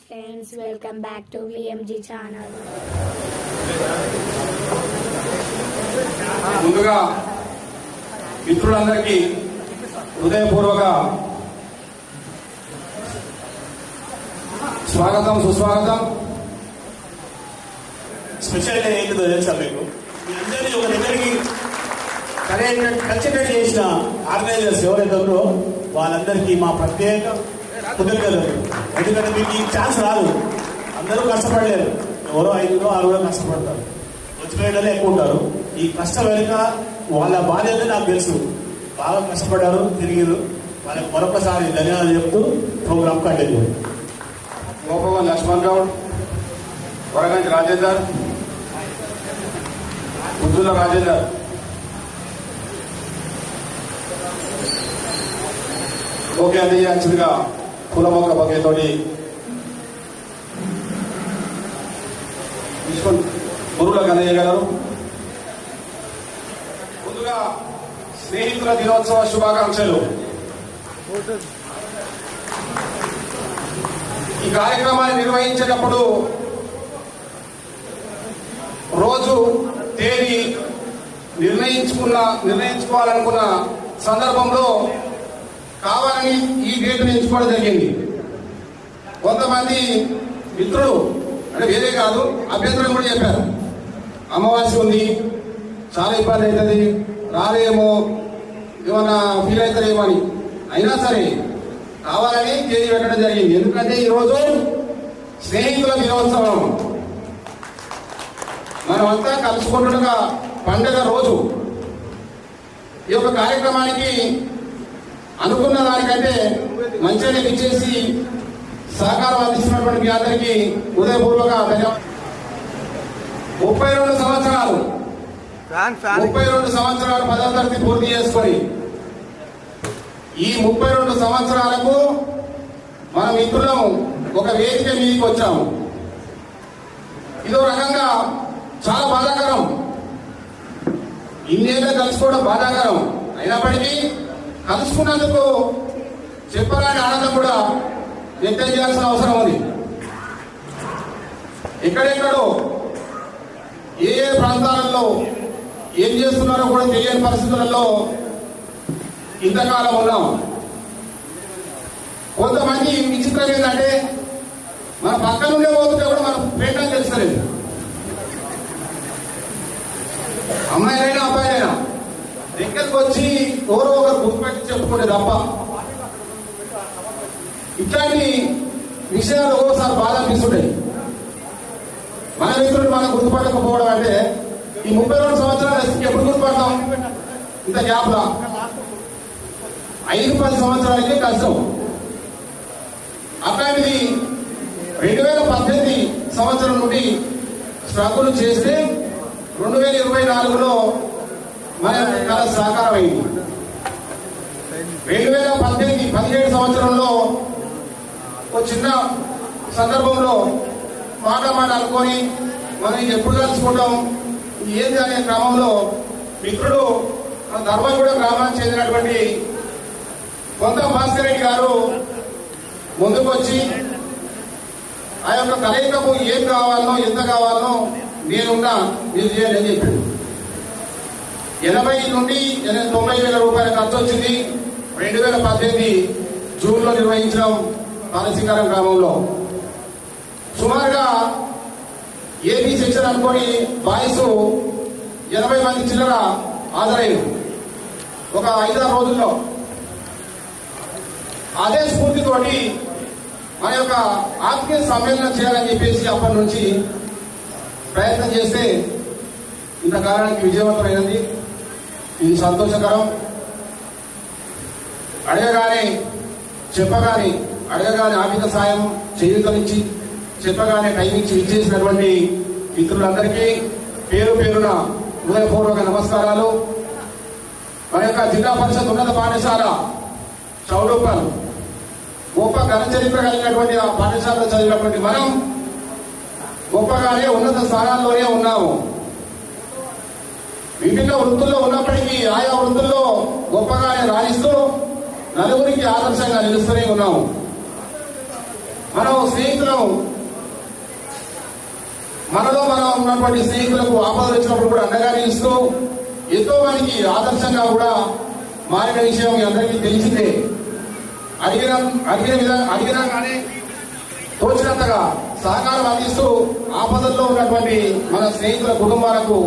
friends, welcome back to VMG channel. ముందుగా మిత్రులందరికీ హృదయపూర్వక స్వాగతం సుస్వాగతం. స్పెషల్ డే ఏంటిదో తెలుసా మీకు? మీ అందరినీ ఒక దగ్గరికి కన్సిడర్ చేసిన ఆర్గనైజర్స్ ఎవరైతే ఉన్నారో వాళ్ళందరికీ మా ప్రత్యేక కృతజ్ఞతలు. ఎందుకంటే మీకు ఈ ఛాన్స్ రాదు, అందరూ కష్టపడలేరు, ఎవరో 5 6 కష్టపడతారు, వచ్చిపోయేటోళ్ళే ఎక్కువ ఉంటారు. ఈ కష్టం వెనుక వాళ్ళ బాధ్యత నాకు తెలుసు, బాగా కష్టపడ్డారు, తిరిగిరు. వాళ్ళకి మరొకసారి ధన్యవాదాలు చెప్తూ ప్రోగ్రామ్ కంటిన్యూ. గోపవన్ లక్ష్మణ్ గౌడ్, వరగంటి రాజేందర్, ముద్దుల రాజేందర్, ఓకే అది యాక్చువల్గా కులమొక్క బగ్గతోటి తీసుకొని గురువులకు అందజేయగలరు. ముందుగా స్నేహితుల దినోత్సవ శుభాకాంక్షలు. ఈ కార్యక్రమాన్ని నిర్వహించేటప్పుడు రోజు తేదీ నిర్ణయించుకోవాలనుకున్న సందర్భంలో కావాలని ఈ డేట్ను ఎంచుకోవడం జరిగింది. కొంతమంది మిత్రులు అంటే వేరే కాదు, అభ్యంతరం కూడా చెప్పారు, అమావాస్య ఉంది, చాలా ఇబ్బంది అవుతుంది, రాలేమో, ఏమన్నా ఫీల్ అవుతారేమో అని. అయినా సరే కావాలని తేదీ పెట్టడం జరిగింది. ఎందుకంటే ఈరోజు స్నేహితుల దినోత్సవం, మనమంతా కలుసుకుంటుండగా పండుగ రోజు. ఈ యొక్క కార్యక్రమానికి అనుకున్న దానికంటే మంచిగా ఇచ్చేసి సహకారం అందిస్తున్నటువంటి మీ అందరికీ హృదయపూర్వక ధన్యవాదాలు. 32 సంవత్సరాలు 32 సంవత్సరాలు 10వ తరగతి పూర్తి చేసుకొని ఈ 32 సంవత్సరాలకు మన మిత్రులం ఒక వేదిక మీదకి వచ్చాము. ఇదో రకంగా చాలా బాధాకరం, ఇన్నేళ్ళ కలుసుకోవడం బాధాకరం. అయినప్పటికీ కలుసుకున్నందుకు చెప్పరాని ఆనందం కూడా వ్యక్తం చేయాల్సిన అవసరం ఉంది. ఎక్కడెక్కడో ఏ ఏ ప్రాంతాలలో ఏం చేస్తున్నారో కూడా తెలియని పరిస్థితులలో ఇంతకాలం ఉన్నాం. కొంతమంది విచిత్రం ఏంటంటే మన పక్క నుండే పోతుంటే కూడా మన పేటని తెలుస్తలేదు. అమ్మాయిలైనా అబ్బాయిలైనా దగ్గరకు వచ్చి ఎవరో ఒకరు గుర్తుపెట్టి చెప్పుకుంటే తప్ప ఇట్లాంటి విషయాలు ఒక్కోసారి బాధ అనిపిస్తుంటాయి. మన మిత్రులు మనం గుర్తుపట్టకపోవడం అంటే ఈ 32 సంవత్సరాలు ఎప్పుడు గుర్తుపడతాం? ఇంత గ్యాప్లా 5-10 సంవత్సరాలకే కష్టం. అట్లాంటిది 2018 సంవత్సరం నుండి స్ట్రగుల్ చేస్తే 2024లో మన కళ సహకారం అయింది. 2017 సంవత్సరంలో ఒక చిన్న సందర్భంలో మాట అనుకొని మనం ఎప్పుడు కలుసుకుంటాం ఏంది అనే క్రమంలో మిత్రుడు మన ధర్మగూడ గ్రామానికి చెందినటువంటి కొంత భాస్కర్ రెడ్డి గారు ముందుకు వచ్చి ఆ యొక్క కలయికకు ఏం కావాలనో ఎంత కావాలనో నేనున్నా, మీరు చేయండి అని చెప్పాడు. 80 నుండి 90 వేల రూపాయల ఖర్చు వచ్చింది. 2018 జూన్లో నిర్వహించడం పాలసీకారం గ్రామంలో. సుమారుగా ఏపీ సెక్షన్ అనుకొని బాయ్స్ 80 మంది చిల్లర హాజరయ్యారు ఒక 5-6 రోజుల్లో. అదే స్ఫూర్తితోటి మన యొక్క ఆత్మీయ సమ్మేళనం చేయాలని చెప్పేసి అప్పటి నుంచి ప్రయత్నం చేస్తే ఇంతకాలానికి విజయవంతమైనది. ఇది సంతోషకరం. అడగగానే ఆర్థిక సాయం చేయూతనిచ్చి చెప్పగానే టైం ఇచ్చి ఇచ్చేసినటువంటి మిత్రులందరికీ పేరు పేరున హృదయపూర్వక నమస్కారాలు. మన యొక్క జిల్లా పరిషత్ ఉన్నత పాఠశాల చౌడూపల్ గొప్ప ఘన చరిత్ర కలిగినటువంటి ఆ పాఠశాలలో చదివినటువంటి మనం గొప్పగానే ఉన్నత స్థానాల్లోనే ఉన్నాము. విభిన్న వృత్తుల్లో ఉన్నప్పటికీ ఆయా వృత్తుల్లో గొప్పగానే రాణిస్తూ నలుగురికి ఆదర్శంగా నిలుస్తూనే ఉన్నాము. మనం స్నేహితులను మనలో మనం ఉన్నటువంటి స్నేహితులకు ఆపదలు వచ్చినప్పుడు కూడా అండగా నిలుస్తూ ఎంతో మందికి ఆదర్శంగా కూడా మారిన విషయం మీ అందరికీ తెలిసిందే. అడిగినా కానీ తోచినంతగా సహకారం అందిస్తూ ఆపదల్లో ఉన్నటువంటి మన స్నేహితుల కుటుంబాలకు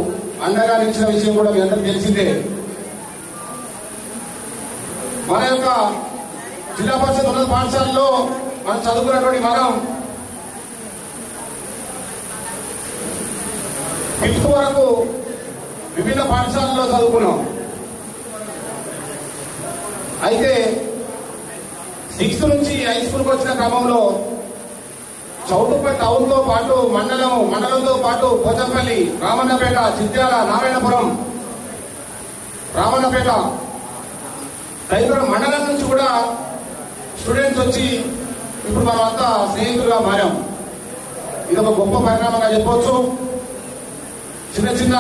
అండగా నిలిచిన విషయం కూడా మీ అందరికీ తెలిసిందే. మన యొక్క జిల్లా పరిషత్ ఉన్నత పాఠశాలలో మనం చదువుకున్నటువంటి మనం 5th వరకు విభిన్న పాఠశాలలో చదువుకున్నాం. అయితే 6th నుంచి హై స్కూల్కి వచ్చిన క్రమంలో చౌటుపల్లి టౌన్తో పాటు మండలంతో పాటు పోచంపల్లి, రామన్నపేట, చిత్యాల, నారాయణపురం, రామన్నపేట తదితర మండలం నుంచి కూడా స్టూడెంట్స్ వచ్చి ఇప్పుడు మనమంతా స్నేహితులుగా మారాం. ఇది ఒక గొప్ప పరిణామంగా చెప్పవచ్చు. చిన్న చిన్న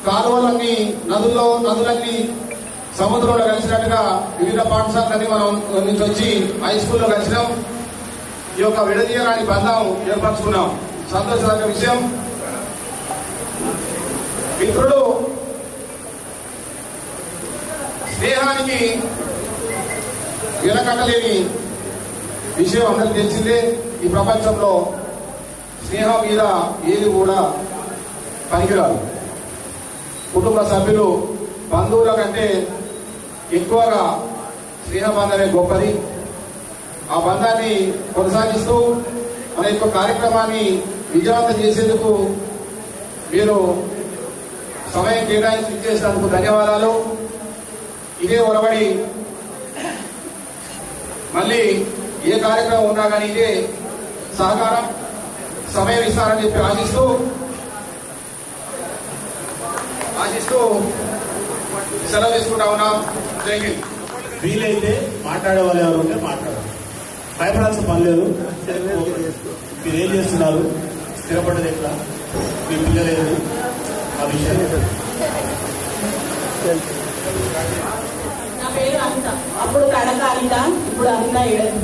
కాలువలన్నీ నదులన్నీ సముద్రంలో కలిసినట్టుగా వివిధ పాఠశాలన్నీ మనం నుంచి వచ్చి హై స్కూల్లో కలిసినాం. ఈ యొక్క విడదీయరాని బంధం ఏర్పరచుకున్నాం. సంతోషకర విషయం. మిత్రుడు స్నేహానికి వెలకట్టలేని విషయం అందరికీ తెలిసిందే. ఈ ప్రపంచంలో స్నేహం మీద ఏది కూడా పనికిరాదు. కుటుంబ సభ్యులు, బంధువుల కంటే ఎక్కువగా స్నేహ బంధమే గొప్పది. ఆ బంధాన్ని కొనసాగిస్తూ మన యొక్క కార్యక్రమాన్ని విజయవంతం చేసేందుకు మీరు సమయం కేటాయించి చేసినందుకు ధన్యవాదాలు. ఇదే ఒరబడి మళ్ళీ ఏ కార్యక్రమం ఉన్నా కానీ ఇదే సహకారం సమయం ఇస్తారని చెప్పి ఆశిస్తూ సెలవు తీసుకుంటా ఉన్నాం. Thank you. వీలైతే మాట్లాడే వాళ్ళు ఎవరు ఉంటే మాట్లాడారు. భయపడాల్సిన పని లేదు. మీరు ఏం చేస్తున్నారు, స్థిరపడ్డది ఎట్లా, మీ పిల్లలేదు, ఆ విషయం నా పేరు అనిత. అప్పుడు కడక అనిత, ఇప్పుడు అనిత ఏడదు.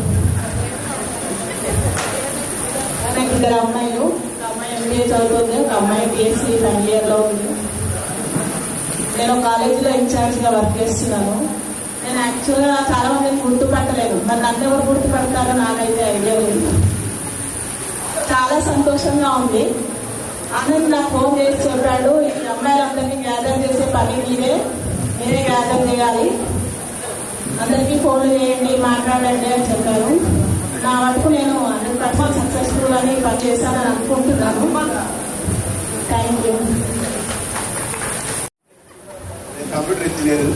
నాకు 2 అమ్మాయిలు. ఒక అమ్మాయి MBA చదువుతుంది, ఒక అమ్మాయి BSc ఫైనల్ ఇయర్లో ఉంది. నేను కాలేజీలో ఇన్ఛార్జ్గా వర్క్ చేస్తున్నాను. నేను యాక్చువల్గా చాలా మందిని గుర్తుపట్టలేను. మరి నన్ను ఎవరు గుర్తుపడతారో నాకైతే ఐడియా లేదు. చాలా సంతోషంగా ఉంది. ఆనంద్ నాకు ఫోన్ చేసి చెప్పాడు, ఈ అమ్మాయిలందరినీ గ్యాదర్ చేసే పని మీరే గ్యాదర్ చేయాలి, అందరికీ ఫోన్లు చేయండి, మాట్లాడండి అని చెప్పారు. నా వరకు నేను 100% సక్సెస్ఫుల్ అని పనిచేస్తానని అనుకుంటున్నాను. Thank you. Computer engineer.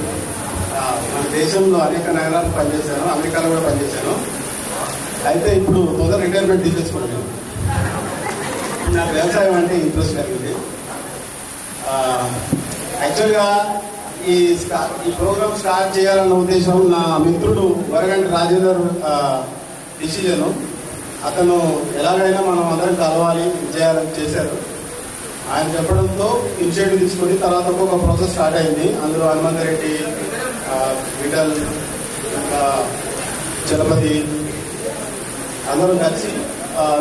మన దేశంలో అనేక నగరాలు పనిచేశాను, అమెరికాలో కూడా పనిచేశాను. అయితే ఇప్పుడు తొందర రిటైర్మెంట్ తీసేసుకున్నాను. నాకు వ్యవసాయం అంటే ఇంట్రెస్ట్ కలిగింది. యాక్చువల్గా ఈ ప్రోగ్రామ్ స్టార్ట్ చేయాలన్న ఉద్దేశం నా మిత్రుడు వరగంటి రాజేందర్ డిసిజన్. అతను ఎలాగైనా మనం అందరం కలవాలి, చేయాలని చేశారు. ఆయన చెప్పడంతో ఇనిషియేటివ్ తీసుకొని తర్వాత ఒక ప్రాసెస్ స్టార్ట్ అయింది. అందులో హనుమంతరెడ్డి, విఠల్, ఇంకా చలపతి అందరం కలిసి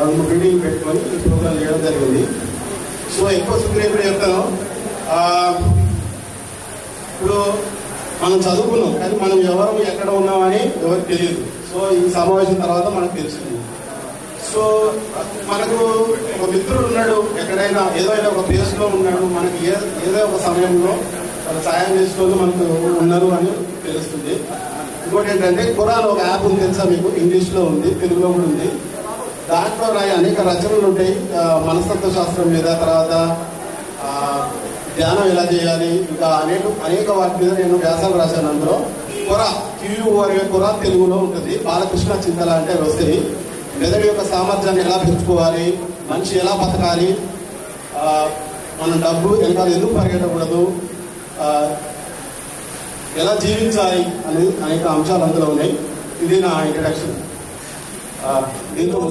2 మీటింగ్ పెట్టుకొని ఈ ప్రోగ్రాం చేయడం జరిగింది. సో ఎక్కువ సుగ్రీవుడు చెప్తాను, ఇప్పుడు మనం చదువుకున్నాం కానీ మనం ఎవరు ఎక్కడ ఉన్నామని ఎవరికి తెలియదు. సో ఈ సమావేశం తర్వాత మనకు తెలిసింది. సో మనకు ఒక మిత్రుడు ఉన్నాడు, ఎక్కడైనా ఏదో ఒక ప్లేస్లో ఉన్నాడు, మనకి ఏదో ఒక సమయంలో సాయం చేసుకొని మనకు ఉన్నారు అని తెలుస్తుంది. ఇంకోటి ఏంటంటే ఖురాన్ ఒక యాప్ ఉంది, తెలుసా మీకు? ఇంగ్లీష్లో ఉంది, తెలుగులో కూడా ఉంది. దాంట్లో అనేక రచనలు ఉంటాయి మనస్తత్వ శాస్త్రం మీద, తర్వాత ధ్యానం ఎలా చేయాలి, ఇంకా అనేక వాటి మీద నేను వ్యాసాలు రాశాను. అందులో QURA తెలుగులో ఉంటుంది. బాలకృష్ణ చింతల అంటే వస్తాయి. మెదడు యొక్క సామర్థ్యాన్ని ఎలా పెంచుకోవాలి, మనిషి ఎలా బతకాలి, మనం డబ్బు వెనకాల ఎందుకు పరిగెట్టకూడదు, ఎలా జీవించాలి అనేది అనేక అంశాలు అందులో ఉన్నాయి. ఇది నా ఇంట్రడక్షన్. దీంతో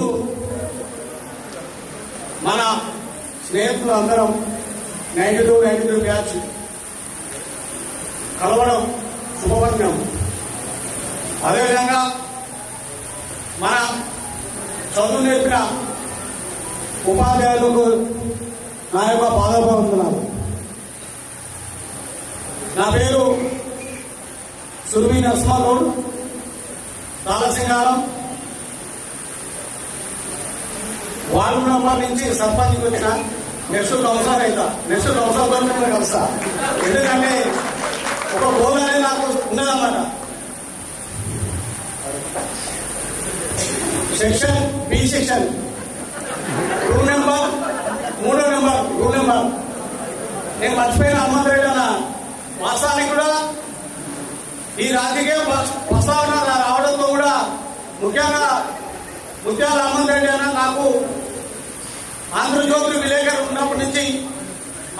మన స్నేహితులు అందరం 92 బ్యాచ్ కలవడం శుభవర్ణం. అదేవిధంగా మన చదువు నేర్పిన ఉపాధ్యాయులకు నా యొక్క పాదాభివందనాలు. నా పేరు సురభి నరసింహగౌడ్, తాళసింగారం. వార్డు మెంబర్ నుంచి సర్పంచ్కి వచ్చిన నెక్స్ట్ కౌన్సిలర్ అవుతా. నెక్స్ట్ కౌన్సిలర్తో నేను కలుస్తా. ఎందుకంటే ఒక గోల్ అనేది నాకు ఉన్నదన్నమాట. Section B section rule number 3 rule number నేను మర్చిపోయిన హనుమంతరెడ్డి అన్న వాస్తవానికి కూడా ఈ రాజకీయ ప్రస్తావన రావడంతో కూడా ముఖ్యంగా ముత్యాల హనుమంతరెడ్డి అన్న నాకు ఆంధ్రజ్యోతి విలేకరు ఉన్నప్పటి నుంచి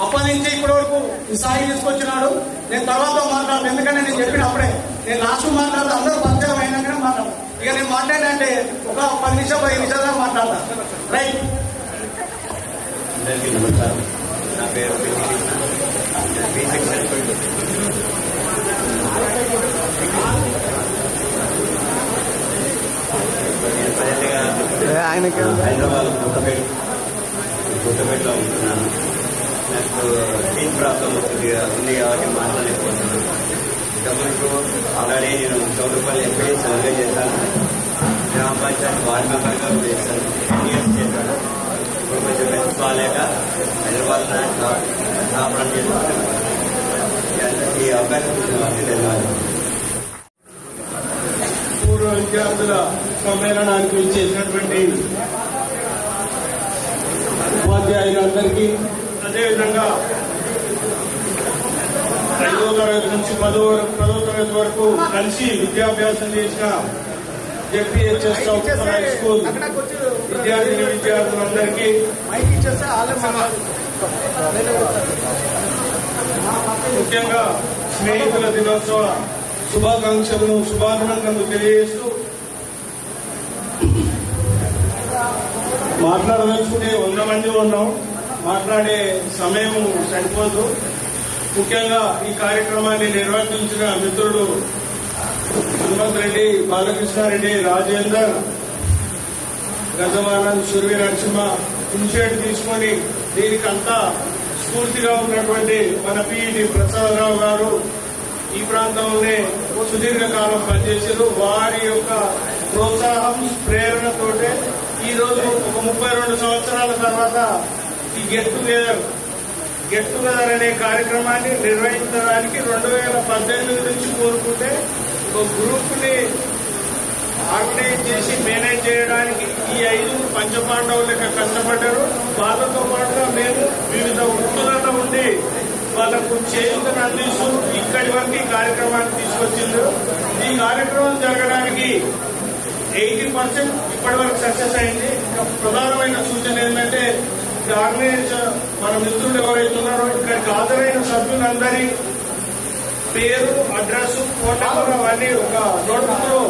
అప్పటి నుంచి ఇప్పటి వరకు ఈ స్థాయి తీసుకొచ్చినాడు. నేను తర్వాత మాట్లాడతాను, ఎందుకంటే నేను చెప్పిన అప్పుడే నేను లాస్ట్ మాట్లాడతా, అందరూ పరిచయం అయినాకనే మాట్లాడతాను. ఇక నేను మాట్లాడంటే ఒక 10 నిమిషాలు 5 నిమిషాలు మాట్లాడతాను. రైట్. అందరికీ నమస్కారం. నా పేరు బి సెక్షన్ హైదరాబాద్ కొత్తపేటలో ఉంటున్నాను. నాకు టీచ్ ప్రాబ్లం ఉంది కాబట్టి మాట్లాడలేకపోతున్నాను. ఇంతకుముందు ఆల్రెడీ నేను చౌటుపల్లి ఎంపీ సర్వే చేశాను. గ్రామ పంచాయతీ వార్డు మెంబర్గా చేశాను. 10 years చేశాను. ఇప్పుడు కొంచెం బెస్ట్ బాగాలేక హైదరాబాద్ కాపురం చేసుకుంటున్నాను. ఈ అవకాశం ఇచ్చినందుకు ధన్యవాదాలు. పూర్వ విద్యార్థుల సమ్మేళనానికి చేసినటువంటి ఉపాధ్యాయులందరికీ, అదేవిధంగా 5వ తరగతి నుంచి 10వ తరగతి వరకు కలిసి విద్యాభ్యాసం చేసిన జెడ్పీహెచ్ఎస్ హై స్కూల్ విద్యార్థులందరికీ ముఖ్యంగా స్నేహితుల దినోత్సవ శుభాకాంక్షలను తెలియజేస్తూ మాట్లాడదలుచుకుంటే 100 మంది ఉన్నాం. మాట్లాడే సమయం సరిపోదు. ముఖ్యంగా ఈ కార్యక్రమాన్ని నిర్వర్తించిన మిత్రులు హనుమంత్ రెడ్డి, బాలకృష్ణారెడ్డి, రాజేందర్, గజమానంద్, సురవి నరసింహ ఇనిషియేటివ్ తీసుకొని దీనికంతా స్ఫూర్తిగా ఉన్నటువంటి మన పిఈటి ప్రసాదరావు గారు ఈ ప్రాంతంలోనే సుదీర్ఘకాలం పనిచేశారు. వారి యొక్క ప్రోత్సాహం ప్రేరణతోటే ఈ రోజు ఒక 32 సంవత్సరాల తర్వాత ఈ గెట్ టుగెదర్ అనే కార్యక్రమాన్ని నిర్వహించడానికి 2018 నుంచి కోరుకుంటే ఒక గ్రూప్ ని ఆర్గనైజ్ చేసి మేనేజ్ చేయడానికి ఈ 5 పంచపాండవులు లెక్క కష్టపడ్డారు. వాళ్ళతో పాటుగా మేము వివిధ వృత్తులలో ఉండి వాళ్ళకు చేయూతను అందిస్తూ ఇక్కడి వరకు ఈ కార్యక్రమాన్ని తీసుకొచ్చిండ్రు. ఈ కార్యక్రమం జరగడానికి 80% ఇప్పటి వరకు సక్సెస్ అయింది. ప్రధానమైన సూచన ఏంటంటే ఆర్గనైజేషన్ మన మిత్రులు ఎవరైతే ఉన్నారో ఇక్కడికి హాజరైన సభ్యులందరి పేరు, అడ్రస్, ఫోన్ నెంబర్ అవన్నీ ఒక నోట్బుక్ లో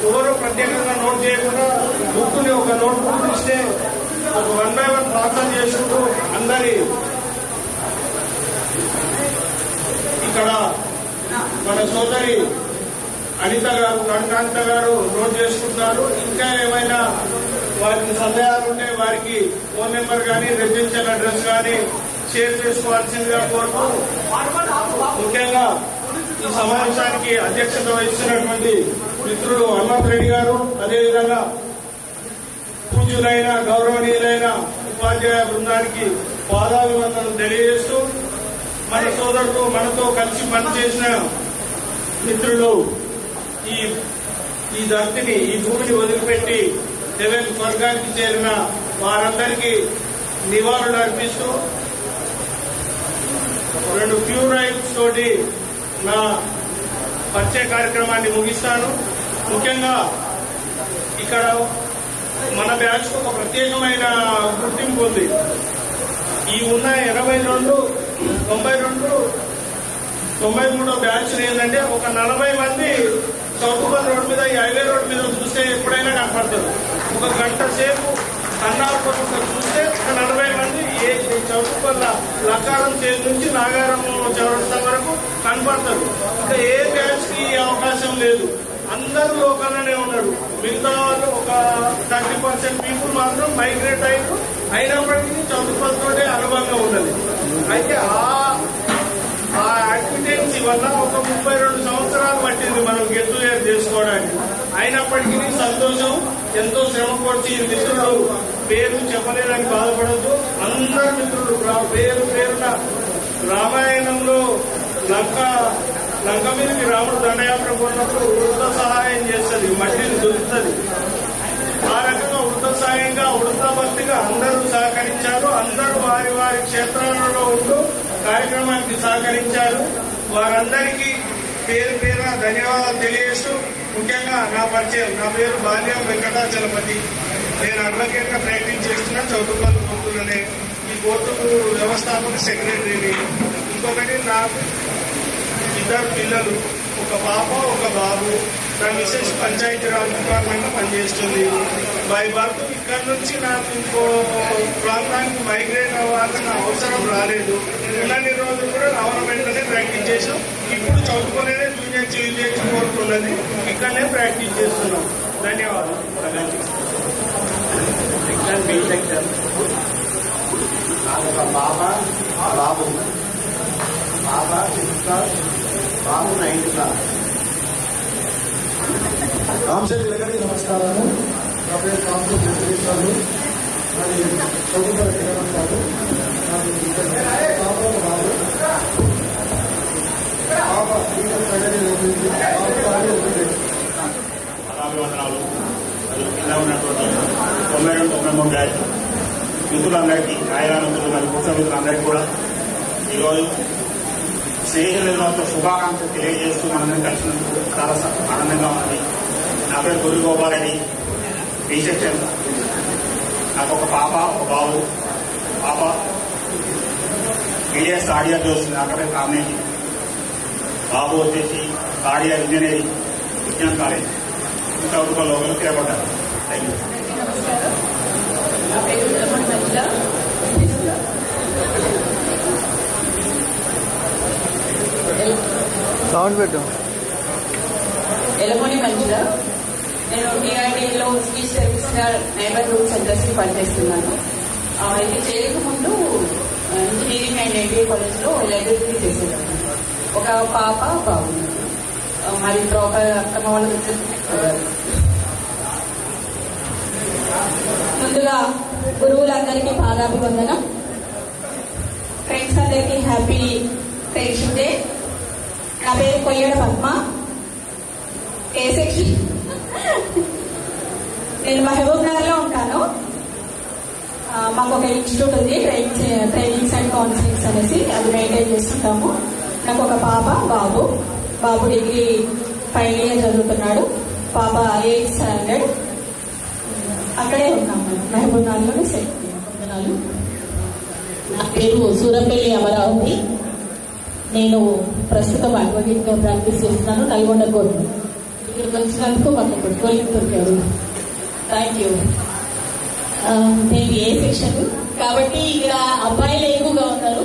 ఎవరు ప్రత్యేకంగా నోట్ చేయకుండా బుక్ ని ఒక నోట్బుక్ ఇస్తే ఒక 1 by 1 ప్రార్థన చేసుకుంటూ అందరి ఇక్కడ మన సోదరి అనిత గారు, కనకాంత గారు నోట్ చేసుకుంటున్నారు. ఇంకా ఏమైనా వారికి సందేహాలు ఉంటే వారికి ఫోన్ నెంబర్ కానీ రెసిడెన్షియల్ అడ్రస్ కానీ షేర్ చేసుకోవాల్సిందిగా కోరుతూ ముఖ్యంగా ఈ సమావేశానికి అధ్యక్షత వహిస్తున్నటువంటి మిత్రులు హనుమంత్ రెడ్డి గారు, అదేవిధంగా పూజ్యులైన గౌరవనీయులైన ఉపాధ్యాయ బృందానికి పాదాభివందనం తెలియజేస్తూ మన సోదరులు మనతో కలిసి పనిచేసిన మిత్రులు ఈ ధర్తిని, ఈ భూమిని వదిలిపెట్టి హెవెన్ స్వర్గానికి చేరిన వారందరికీ నివాళులు అర్పిస్తూ 2 ఫ్యూ రైట్స్ తోటి నా పరిచయ కార్యక్రమాన్ని ముగిస్తాను. ముఖ్యంగా ఇక్కడ మన బ్యాచ్ ఒక ప్రత్యేకమైన గుర్తింపు ఉంది. ఈ ఉన్న 82, 92, 93 బ్యాచ్ ఏంటంటే ఒక 40 మంది చౌటుపల్లి రోడ్ మీద, ఈ హైవే రోడ్ మీద చూస్తే ఎప్పుడైనా కనపడతారు. ఒక గంట సేపు కన్నాల కోసం చూస్తే ఒక 40 మంది చౌటుపల్లి లక్కారం చేతి నుంచి నాగారం చౌరస్తా వరకు కనపడతారు. ఇంకా ఏ బ్యాచ్ కి అవకాశం లేదు. అందరూ లోకల్లోనే ఉన్నారు. మిగతా వాళ్ళు ఒక 30% పీపుల్ మాత్రం మైగ్రేట్ అయినప్పటికీ చౌటుపల్లితోనే అనుబంధం ఉన్నది. అయితే ఆ యాక్టివిటీస్ వల్ల ఒక 32 సంవత్సరాలు పట్టింది మనం గెట్ టుగెదర్ చేసుకోవడానికి. అయినప్పటికీ సంతోషం, ఎంతో శ్రమ పడిచి మిత్రులు పేరు చెప్పలేదని బాధపడద్దు. అందరు మిత్రులు పేరు పేరున రామాయణంలో లంక మీదకి రాముడు దండయాత్ర పోయినప్పుడు వృద్ధ సహాయం చేస్తుంది, మట్టిని దొరుకుతుంది. ఆ రకంగా వృద్ధ సాయంగా వృద్ధ భక్తిగా అందరూ సహకరించారు. అందరూ వారి వారి క్షేత్రాలలో ఉంటూ కార్యక్రమానికి సహకరించారు. వారందరికీ పేరు పేరున ధన్యవాదాలు తెలియజేస్తూ, ముఖ్యంగా నా పరిచయం, నా పేరు బాల్యం వెంకటాచలపతి. నేను అడ్వకేట్ గా ప్రాక్టీస్ చేస్తున్నా చౌటుపల్లి కోర్టులోనే. ఈ కోర్టు వ్యవస్థాపక సెక్రటరీని. ఇంకొకటి నాకు 2 పిల్లలు, ఒక పాప ఒక బాబు. నా మిసెస్ పంచాయతీరాజ్ డిపార్ట్మెంట్ లో పనిచేస్తుంది. బై బర్త్ ఇక్కడ నుంచి నాకు ఇంకో ప్రాంతానికి మైగ్రేట్ అవ్వాల్సిన అవసరం రాలేదు. ఇలాంటి రోజులు కూడా గవర్నమెంట్లోనే ప్రాక్టీస్ చేసాం. ఇప్పుడు చదువుకునేదే జూనియర్ సివిల్ జడ్జి కోర్టు ఉన్నది, ఇక్కడనే ప్రాక్టీస్ చేస్తున్నాం. ధన్యవాదాలు. నాకు పాప బాబు, పాప 6th క్లాస్, బాబు 9th క్లాస్. రామశెట్టి గారికి నమస్కారాలు. నా పేరు కాంపు వెంకటేశ్వర్లు. మరి చదువుకున్న పిల్లలు కాదు. పాప బాబు, పాప అభివందనాలు. కింద ఉన్నటువంటి 92-93 బ్యాచ్ మిత్రులందరికీ, నాయకులు మరియు కుటుంబ మిత్రులందరికీ కూడా ఈరోజు స్నేహితులతో శుభాకాంక్షలు తెలియజేస్తూ మనందరం కలిసినందుకు చాలా ఆనందంగా ఉన్నది. నా పేరు గురు గోపారెడ్డి, బి సెక్షన్. నాకు ఒక పాప ఒక బాబు. పాప BS థర్డ్ ఇయర్ చూస్తుంది, అక్కడ కాంబినేషన్. బాబు వచ్చేసి third year engineering Vignan college Chautupalli లోపల స్థిరపడ్డారు. Thank you. సౌండ్ పెట్టు. ఎలమోని మంచిగా నేను టీఆర్డీలో స్పీచ్ థెరపిస్ట్గా నైబర్హుడ్ సెంటర్స్కి పనిచేస్తున్నాను. ఇది చేయకముందు ఇంజనీరింగ్ అండ్ MBA కాలేజ్లో లైబ్రరీ చేసేదాన్ని. ఒక పాప బాబు. మరి ప్రాపర్ అత్తమ్మ వాళ్ళ ముందుగా గురువులందరికీ పాదాభివందనం. ఫ్రెండ్స్ అందరికీ హ్యాపీ ఫ్రెండ్షిప్ డే. నా పేరు కొయ్యడ పద్మ. ఏ సెక్షన్? నేను మహబూబ్ నగర్ లో ఉంటాను. మాకు ఒక ఇన్స్టిట్యూట్ ఉంది, ట్రైనింగ్స్ అండ్ కౌన్సిలింగ్స్ అనేసి, అది మెయింటైన్ చేస్తుంటాము. నాకు ఒక పాప బాబు. బాబు డిగ్రీ ఫైనల్ ఇయర్ చదువుతున్నాడు, పాప 8th స్టాండర్డ్. అక్కడే ఉన్నాము, మహబూబ్ నగర్లో సెట్. నా పేరు సూరపల్లి అమరావతి. నేను ప్రస్తుతం అడ్వకేట్గా ప్రాక్టీస్ చేస్తున్నాను నల్గొండ కోర్టు. ఇక్కడికి వచ్చినందుకు మాకు కొలిక్ దొరికాడు. Thank you. నేను ఏ సెక్షన్ కాబట్టి ఇక్కడ అబ్బాయిలు ఎక్కువగా ఉన్నారు.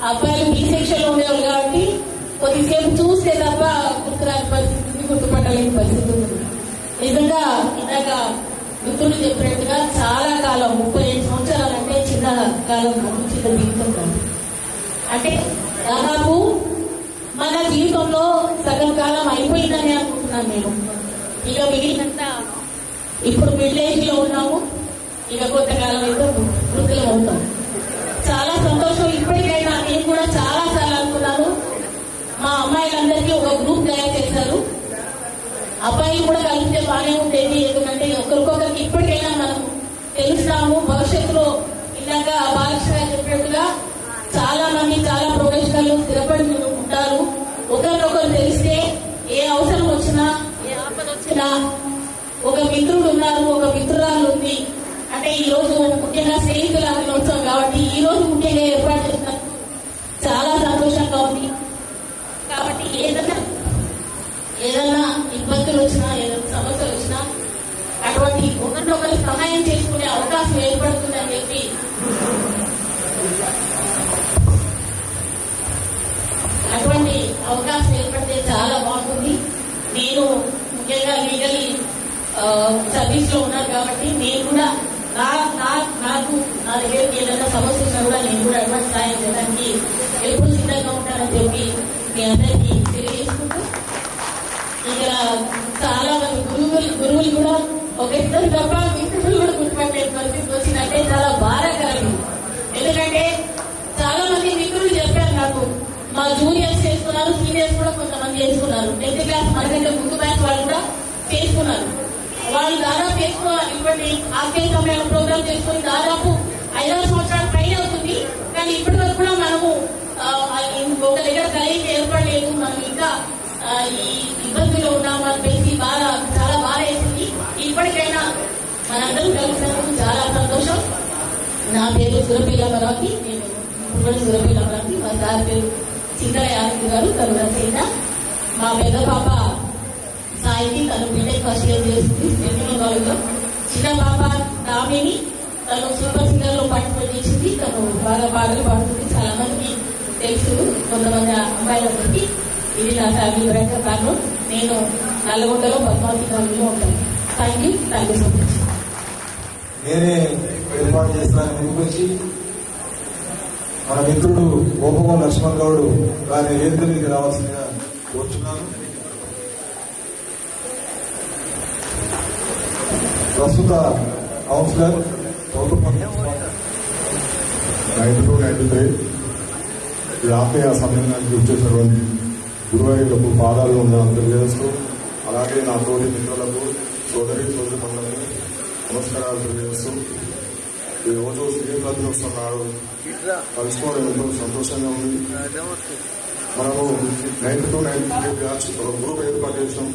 అబ్బాయిలు B సెక్షన్లో ఉండేవాళ్ళు కాబట్టి కొద్దిసేపు చూస్తే తప్ప గుర్తురాని పరిస్థితి, గుర్తుపట్టలేని పరిస్థితి ఉంది. నిజంగా ఇందాక మిత్రులు చెప్పినట్టుగా చాలా కాలం, 35 సంవత్సరాలు అంటే చిన్న కాలం, చిన్న జీవితం కాదు. అంటే దాదాపు మన జీవితంలో సగం కాలం అయిపోయిందని అనుకుంటున్నాను నేను. ఇక మిగిలినంత ఇప్పుడు మిడిల్ ఏజ్ లో ఉన్నాము, ఇక కొంతకాలం అయితే వృద్ధులు అవుతాం. చాలా సంతోషం. ఇప్పటికైనా నేను కూడా చాలా సార్లు అనుకున్నాను, మా అమ్మాయిలందరికీ ఒక గ్రూప్ తయారు చేశారు, అబ్బాయిలు కూడా కలిపితే బాగానే ఉండేది. ఎందుకంటే ఒకరికొకరికి ఇప్పటికైనా మనం తెలుస్తాము. భవిష్యత్తులో ఇందాక బాలకృష్ణ చెప్పినట్టుగా చాలా మంది చాలా ప్రొఫెషనల్ స్థిరపడి ఉంటారు. ఒకరినొకరు తెలిస్తే ఏ అవసరం వచ్చినా, ఏ ఆపద వచ్చినా ఒక మిత్రుడు ఉన్నారు, ఒక మిత్రురాలు ఉంది. అంటే ఈ రోజు ముఖ్యంగా స్నేహితుల దినోత్సవం కాబట్టి ఈ రోజు ముఖ్యంగా ఏర్పాటు చేసినందుకు చాలా సంతోషంగా ఉంది. కాబట్టి ఏదన్నా ఇబ్బందులు వచ్చినా, ఏదైనా సమస్యలు వచ్చినా అటువంటి ఒకరినొకరు సహాయం చేసుకునే అవకాశం ఏర్పడుతుందని చెప్పి అటువంటి అవకాశం ఏర్పడితే చాలా బాగుంటుంది. నేను ముఖ్యంగా లీగల్ సర్వీస్ లో ఉన్నారు కాబట్టి నేను కూడా నాకు నా దగ్గరికి ఏదైనా సమస్య ఉన్నా కూడా నేను కూడా ఎటువంటి సాయం చేయడానికి ఎప్పుడు సిద్ధంగా ఉంటానని చెప్పి మీ అందరికీ తెలియజేసుకుంటూ, ఇక్కడ చాలా మంది గురువులు కూడా ఒక ఇద్దరు తప్ప మిత్రులు కూడా గుర్తుపట్టే పరిస్థితి వచ్చిందంటే చాలా బాధాకరం. ఎందుకంటే చాలా మంది మిత్రులు చెప్పారు నాకు, మా జూనియర్స్ చేసుకున్నారు, సీనియర్స్ కూడా కొంతమంది చేసుకున్నారు, 10th క్లాస్ మనకంటే ముందు బ్యాచ్ వాళ్ళు కూడా చేసుకున్నారు. వాళ్ళు దాదాపు ఎక్కువ ఇప్పటి ఆర్కేల్ సమయంలో ప్రోగ్రామ్ చేసుకుని దాదాపు 5 సంవత్సరాల పైన అవుతుంది. కానీ ఇప్పటి వరకు కూడా మనము ఒక దగ్గర కలిగి ఏర్పడలేదు. మనం ఇంకా ఈ ఇబ్బందులు ఉన్నాము అని తెలిసి చాలా బాధ వేసింది. ఇప్పటికైనా మనందరం కలిసినందుకు చాలా సంతోషం. నా పేరు సురపిల్ల అమరావతి, నేను ఇప్పుడు సురపిల్ల అమరావతి. మా సార్ పేరు చింతల యాదవ్ గారు, తను రచయిత. మా పెద్ద పాప సాయికి, తను బీటెక్ ఫస్ట్ ఇయర్ చేస్తుంది టెక్నికల్ కాలేజ్లో. చిన్న పాప దామిని, తను సూపర్ సింగర్ లో పార్టిసిపేట్ చేసింది. తను బాగా పాటలు పాడుతుంది, చాలా మందికి తెలుసు, కొంతమంది అమ్మాయిలందరికీ. ఇది నా ఫ్యామిలీ బ్యాక్గ్రౌండ్. నేను నల్లగొండలో పద్మావతి కాలనీలో ఉంటాను. Thank you so much. నేనే ఏర్పాటు చేస్తాను. ముందుకు వచ్చి మన మిత్రుడు గోపగం లక్ష్మణ్ గౌడ్ గారి వేదిక మీదకి రావాల్సిందిగా కోరుచున్నాను. ప్రస్తుత కౌన్సిలర్ 92-93 ఈ ఆత్మీయ సమ్మేళనానికి వచ్చేసినటువంటి గురువారికి పాదాలు ఉందని తెలియజేస్తూ, అలాగే నా తోటి మిత్రులకు, సోదరిమణులకు నమస్కారాలు తెలియజేస్తూ, ఈరోజు శ్రీప్రతి వస్తున్నాడు కలుసుకోవడం ఎంతో సంతోషంగా ఉంది. మనము 92-93 బ్యాచ్ ఒక గ్రూప్ ఏర్పాటు చేసినాం.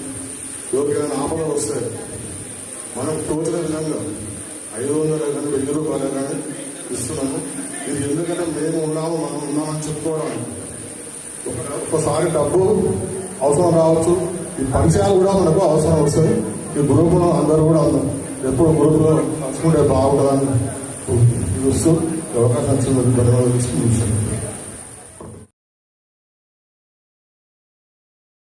ఎవరికైనా ఆపదలు వస్తే మనం తోచిన విధంగా 500 కానీ 1000 రూపాయలు కానీ ఇస్తున్నాము. ఇది ఎందుకంటే మేము ఉన్నాము, మనం ఉన్నామని చెప్పుకోవడానికి. ఒకసారి డబ్బు అవసరం రావచ్చు, ఈ పరిచయాలు కూడా మనకు అవసరం వస్తాయి. ఈ గ్రూపులో అందరూ కూడా ఎప్పుడు గ్రూపులో కలుసుకుంటే బాగుంటుందని చూస్తూ అవకాశం ధన్యవాదాలు.